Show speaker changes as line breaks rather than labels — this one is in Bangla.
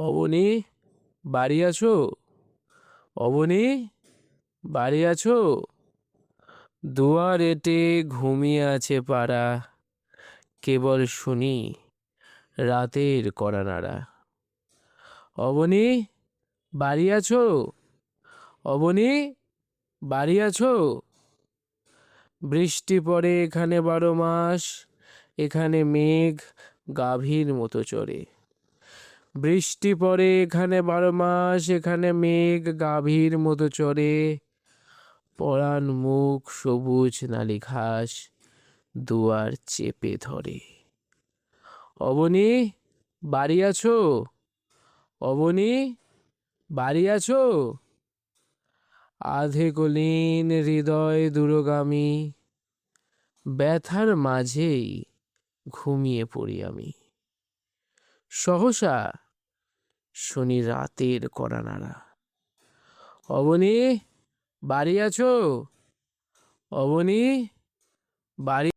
অবনী, বাড়ি আছো? অবনী, বাড়ি আছো? দুয়ার এটে ঘুমিয়ে আছে পাড়া, কেবল শুনি রাতের কড়া নাড়া। অবনী, বাড়ি আছো? অবনী, বাড়ি আছো? বৃষ্টি পড়ে এখানে 12 মাস, এখানে মেঘ গাভীর মতো চড়ে। বৃষ্টি পড়ে এখানে 12 মাস, এখানে মেঘ গাভীর মতো চড়ে। পরাণ মুখ সবুজ নালি ঘাস দুয়ার চেপে ধরে। অবনী, বাড়ি আছো? অবনী, বাড়ি আছো? আধে কলিন হৃদয় দূরগামী, ব্যথার মাঝেই ঘুমিয়ে পড়ি আমি। সহসা শুনি রাতের কড়া নাড়া। অবনী, বাড়ি আছো? অবনী, বাড়ি